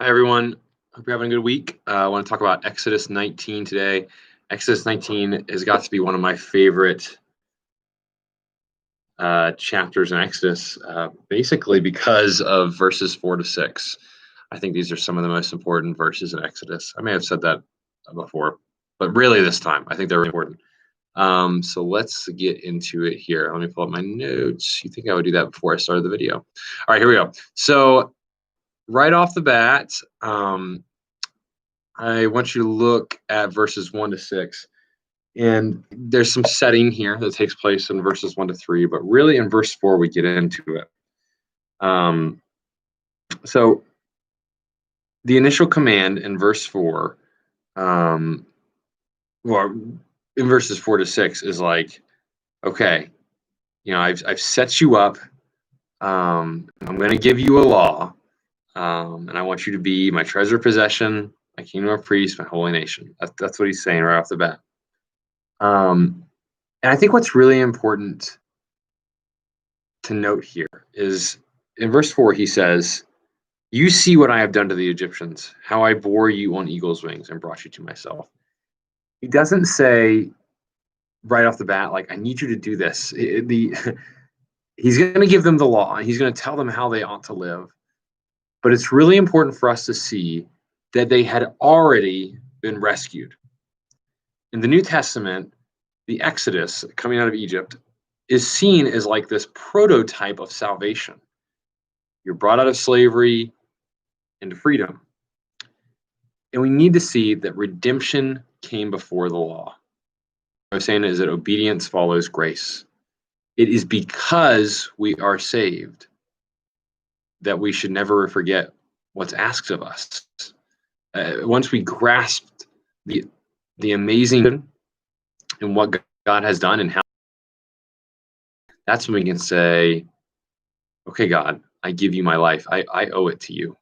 Hi, everyone. Hope you're having a good week. I want to talk about Exodus 19 today. Exodus 19 has got to be one of my favorite chapters in Exodus, basically because of verses 4 to 6. I think these are some of the most important verses in Exodus. I may have said that before, but really this time, I think they're really important. So let's get into it here. Let me pull up my notes. You think I would do that before I started the video? All right, here we go. So right off the bat, I want you to look at verses 1 to 6. And there's some setting here that takes place in verses 1 to 3, but really in verse 4, we get into it. So the initial command in verse 4, well, in verses 4 to 6 is like, okay, I've set you up. I'm going to give you a law, and I want you to be my treasured possession, my kingdom of priests, my holy nation. That's what he's saying right off the bat. And I think what's really important to note here is in verse 4, he says, "You see what I have done to the Egyptians, how I bore you on eagle's wings and brought you to myself." He doesn't say right off the bat, like, I need you to do this. He's going to give them the law, and he's going to tell them how they ought to live. But it's really important for us to see that they had already been rescued. In the New Testament, the Exodus coming out of Egypt is seen as like this prototype of salvation. You're brought out of slavery into freedom. And we need to see that redemption came before the law. What I'm saying is that obedience follows grace. It is because we are saved that we should never forget what's asked of us. Once we grasped the amazing and what God has done and how, that's when we can say, okay, God, I give you my life. I owe it to you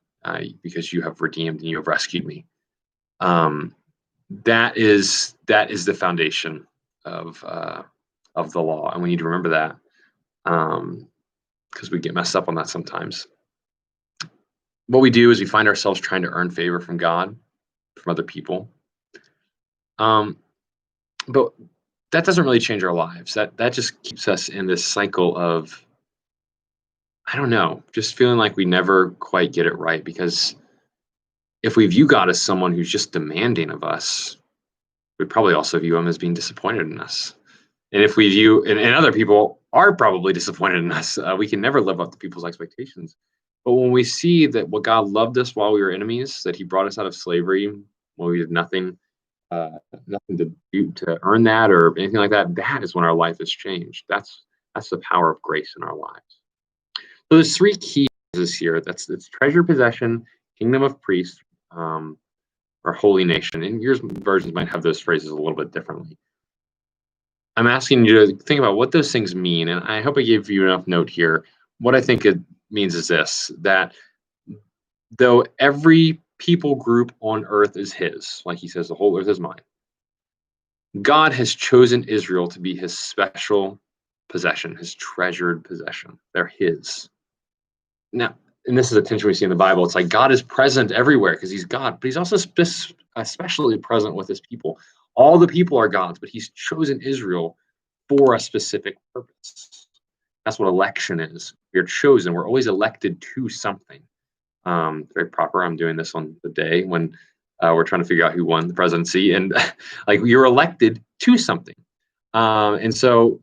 because you have redeemed and you have rescued me. That is the foundation of the law, and we need to remember that because we get messed up on that sometimes. What we do is we find ourselves trying to earn favor from God, from other people, but that doesn't really change our lives. That just keeps us in this cycle of, I don't know, just feeling like we never quite get it right. Because if we view God as someone who's just demanding of us, we probably also view him as being disappointed in us. And if we view, and other people are probably disappointed in us, we can never live up to people's expectations. But when we see that what God loved us while we were enemies, that he brought us out of slavery when we did nothing to do to earn that or anything like that, that is when our life has changed. That's the power of grace in our lives. So there's three keys here. It's treasure possession, kingdom of priests, or holy nation. And your versions might have those phrases a little bit differently. I'm asking you to think about what those things mean, and I hope I gave you enough note here. What I think it means is this, that though every people group on earth is his, like he says, the whole earth is mine, God has chosen Israel to be his special possession, his treasured possession. They're his. Now, and this is a tension we see in the Bible. It's like God is present everywhere because he's God, but he's also especially present with his people. All the people are God's, but he's chosen Israel for a specific purpose. That's what election is. We're chosen. We're always elected to something. Very proper. I'm doing this on the day when we're trying to figure out who won the presidency, and like you're elected to something. And so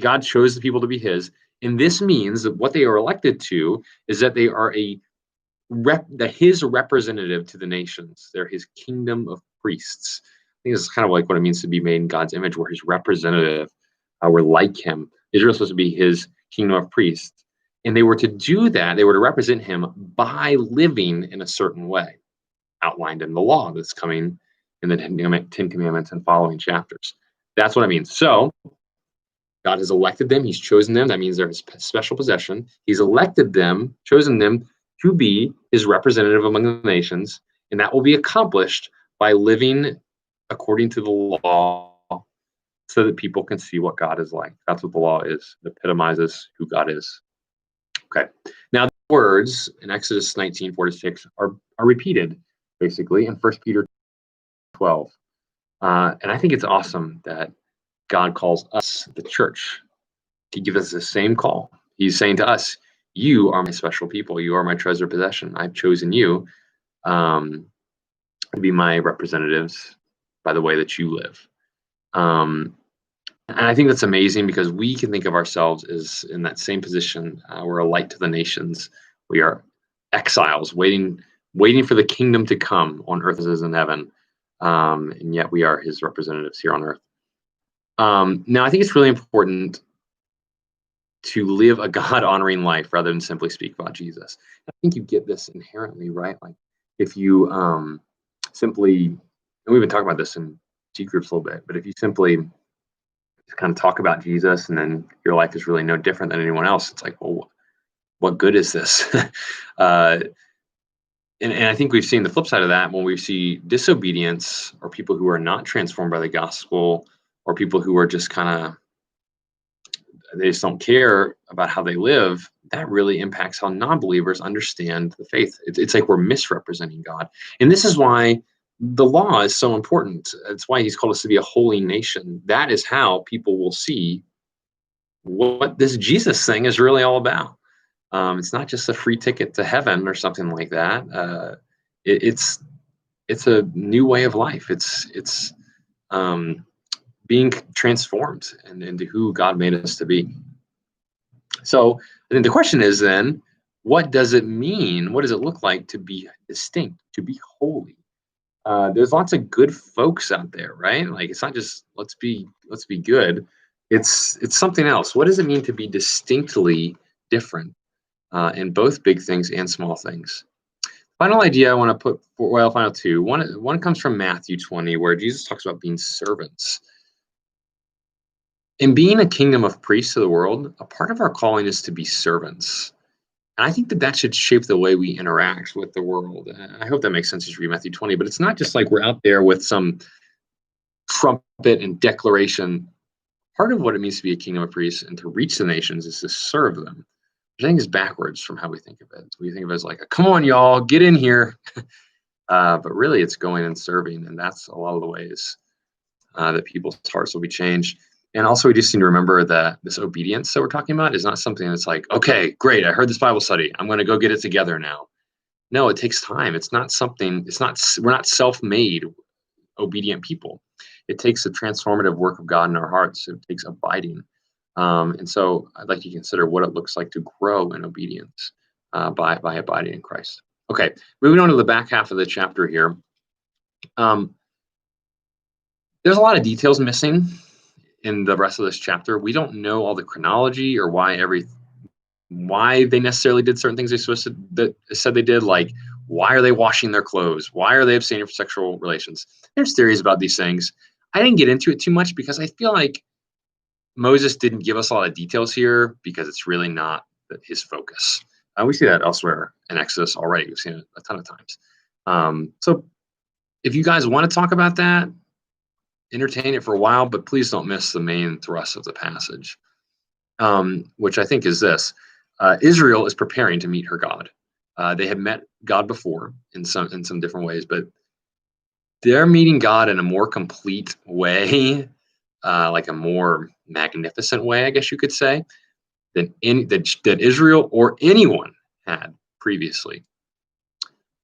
God chose the people to be his. And this means that what they are elected to is that they are his representative to the nations. They're his kingdom of priests. I think this is kind of like what it means to be made in God's image. We're his representative. We're like him. Israel is supposed to be his kingdom of priests. And they were to do that. They were to represent him by living in a certain way, outlined in the law that's coming in the Ten Commandments and following chapters. That's what I mean. So God has elected them. He's chosen them. That means they're his special possession. He's elected them, chosen them to be his representative among the nations. And that will be accomplished by living according to the law so that people can see what God is like. That's what the law is. It epitomizes who God is. Okay. Now, the words in Exodus 19, 4 to 6 are are repeated basically in 1 Peter 12. And I think it's awesome that God calls us, the church, to give us the same call. He's saying to us, you are my special people. You are my treasured possession. I've chosen you um, to be my representatives by the way that you live. Um, and I think that's amazing because we can think of ourselves as in that same position. We're a light to the nations. We are exiles waiting for the kingdom to come on earth as in heaven. And yet we are his representatives here on earth. Now, I think it's really important to live a God honoring life rather than simply speak about Jesus. I think you get this inherently, right? Like if you simply, and we've been talking about this in G groups a little bit, but if you simply just kind of talk about Jesus and then your life is really no different than anyone else, it's like, well, what good is this? uh, and I think we've seen the flip side of that when we see disobedience or people who are not transformed by the gospel or people who are just kind of they just don't care about how they live, that really impacts how non-believers understand the faith. It's like we're misrepresenting God. And this is why the law is so important. It's why he's called us to be a holy nation. That is how people will see what this Jesus thing is really all about. It's not just a free ticket to heaven or something like that. It's a new way of life. It's um, being transformed into who God made us to be. So then the question is then, what does it mean? What does it look like to be distinct, to be holy? There's lots of good folks out there, right? Like it's not just let's be good. It's something else. What does it mean to be distinctly different in both big things and small things? Final idea I want to put for well, final two. One comes from Matthew 20, where Jesus talks about being servants. In being a kingdom of priests to the world, a part of our calling is to be servants. And I think that that should shape the way we interact with the world. I hope that makes sense as you read Matthew 20, but it's not just like we're out there with some trumpet and declaration. Part of what it means to be a kingdom of priests and to reach the nations is to serve them. Which I think is backwards from how we think of it. We think of it as like, come on, y'all, get in here. But really, it's going and serving. And that's a lot of the ways that people's hearts will be changed. And also, we just need to remember that this obedience that we're talking about is not something that's like, okay, great, I heard this Bible study. I'm going to go get it together now. No, it takes time. It's not something, we're not self-made obedient people. It takes a transformative work of God in our hearts. It takes abiding. And so I'd like you to consider what it looks like to grow in obedience by abiding in Christ. Okay, moving on to the back half of the chapter here. There's a lot of details missing in the rest of this chapter. We don't know all the chronology or why they necessarily did certain things they said they did. Like, why are they washing their clothes? Why are they abstaining from sexual relations? There's theories about these things. I didn't get into it too much because I feel like Moses didn't give us a lot of details here because it's really not his focus. We see that elsewhere in Exodus already. We've seen it a ton of times. So if you guys want to talk about that, entertain it for a while, but please don't miss the main thrust of the passage, which I think is this. Israel is preparing to meet her God. They had met God before in some different ways, but they're meeting God in a more complete way, like a more magnificent way, I guess you could say, that Israel or anyone had previously.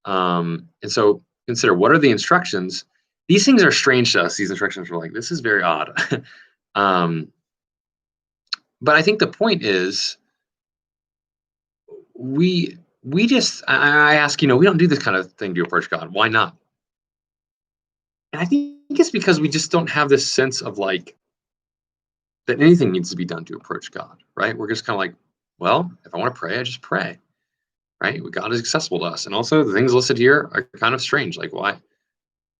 And so consider, what are the instructions? These things are strange to us. These instructions are like, this is very odd. But I think the point is, I ask, we don't do this kind of thing to approach God. Why not? And I think it's because we just don't have this sense of like that anything needs to be done to approach God, right? We're just kind of like, well, if I want to pray, I just pray, right? God is accessible to us. And also the things listed here are kind of strange. Like, why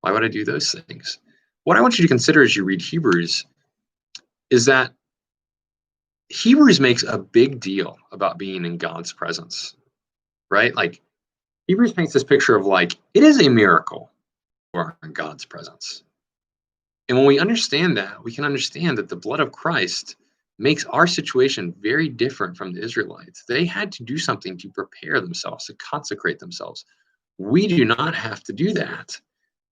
would I do those things? What I want you to consider as you read Hebrews is that Hebrews makes a big deal about being in God's presence, right? Like Hebrews paints this picture of like, it is a miracle we're in God's presence. And when we understand that, we can understand that the blood of Christ makes our situation very different from the Israelites. They had to do something to prepare themselves, to consecrate themselves. We do not have to do that.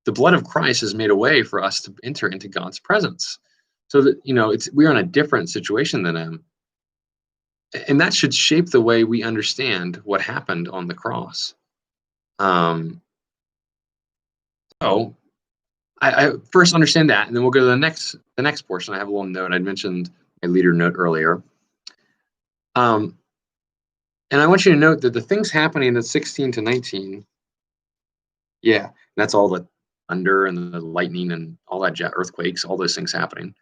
The blood of Christ has made a way for us to enter into God's presence. So that, we're in a different situation than them. And that should shape the way we understand what happened on the cross. Um, so I first understand that, and then we'll go to the next portion. I have a little note. I mentioned my leader note earlier. And I want you to note that the things happening in 16 to 19, yeah, that's all the thunder and the lightning and all that earthquakes, all those things happening.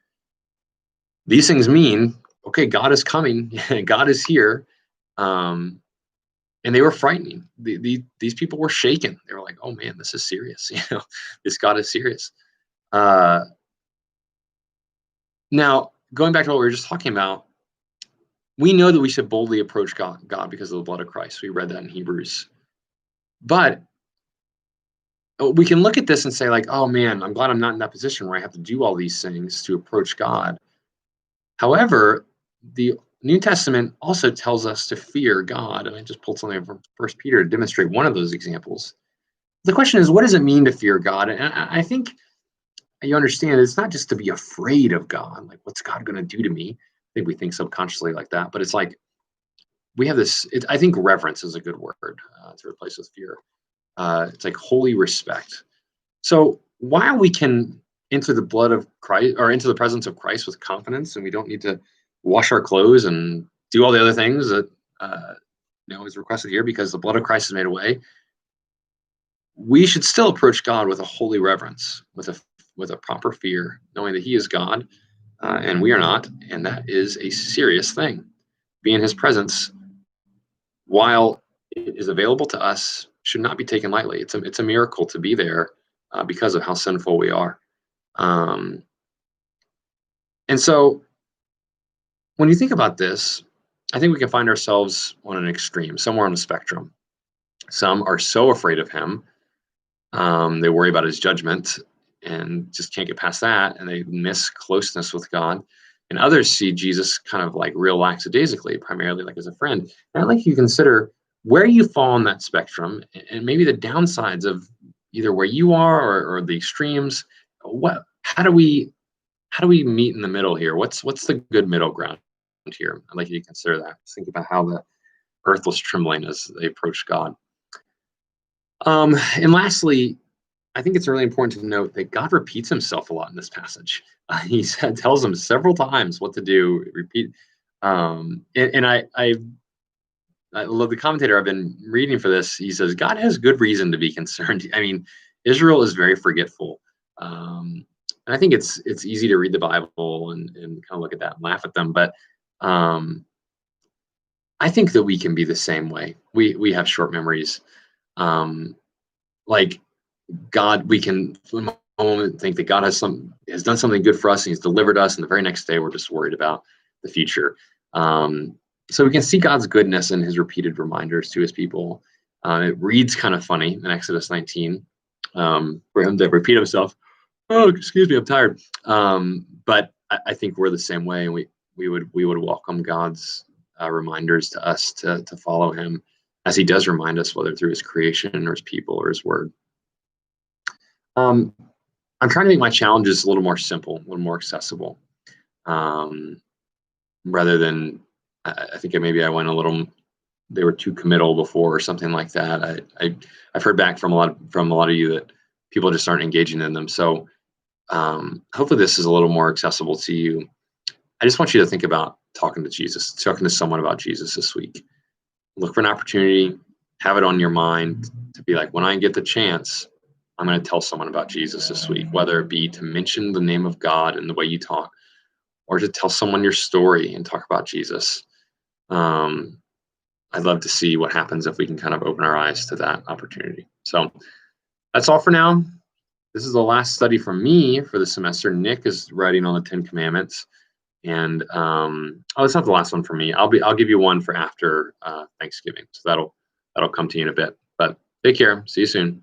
These things mean, okay, God is coming, God is here. And they were frightening. These people were shaken. They were like, oh man, this is serious. This God is serious. Now, going back to what we were just talking about, we know that we should boldly approach God because of the blood of Christ. We read that in Hebrews. But we can look at this and say, like, oh man, I'm glad I'm not in that position where I have to do all these things to approach God. However, the New Testament also tells us to fear God. And I just pulled something from 1 Peter to demonstrate one of those examples. The question is, what does it mean to fear God? And I think you understand it's not just to be afraid of God, like, what's God going to do to me? I think we think subconsciously like that, but it's like we have this. I think reverence is a good word to replace with fear. It's like holy respect. So while we can enter the blood of Christ or into the presence of Christ with confidence, and we don't need to wash our clothes and do all the other things that is requested here because the blood of Christ has made a way, we should still approach God with a holy reverence, with a proper fear, knowing that He is God and we are not, and that is a serious thing. Be in His presence, while it is available to us, should not be taken lightly. It's a miracle to be there because of how sinful we are. And so when you think about this, I think we can find ourselves on an extreme, somewhere on the spectrum. Some are so afraid of Him, they worry about His judgment and just can't get past that, and they miss closeness with God. And others see Jesus kind of like real lackadaisically, primarily like as a friend. And I'd like you to consider where you fall on that spectrum and maybe the downsides of either where you are or the extremes. How do we meet in the middle here? What's the good middle ground here? I'd like you to consider that. Just think about how the earth was trembling as they approached God. And lastly, I think it's really important to note that God repeats Himself a lot in this passage. He tells them several times what to do. Repeat, and I love the commentator I've been reading for this. He says God has good reason to be concerned. I mean, Israel is very forgetful, and I think it's easy to read the Bible and kind of look at that and laugh at them, but I think that we can be the same way. We have short memories. Like God, we can for a moment think that God has done something good for us and He's delivered us, and the very next day we're just worried about the future. So we can see God's goodness in His repeated reminders to His people. It reads kind of funny in Exodus 19 for Him to repeat Himself. Oh, excuse me, I'm tired. But I think we're the same way, and we would welcome God's reminders to us to follow Him, as He does remind us, whether through His creation or His people or His word. I'm trying to make my challenges a little more simple, a little more accessible, rather than I think maybe I went a little. They were too committal before, or something like that. I've heard back from a lot of you that people just aren't engaging in them. So hopefully this is a little more accessible to you. I just want you to think about talking to someone about Jesus this week. Look for an opportunity, have it on your mind to be like, when I get the chance, I'm going to tell someone about Jesus this week, whether it be to mention the name of God in the way you talk, or to tell someone your story and talk about Jesus. I'd love to see what happens if we can kind of open our eyes to that opportunity. So that's all for now. This is the last study from me for the semester. Nick is writing on the 10 Commandments. And it's not the last one for me. I'll give you one for after Thanksgiving. So that'll come to you in a bit. But take care. See you soon.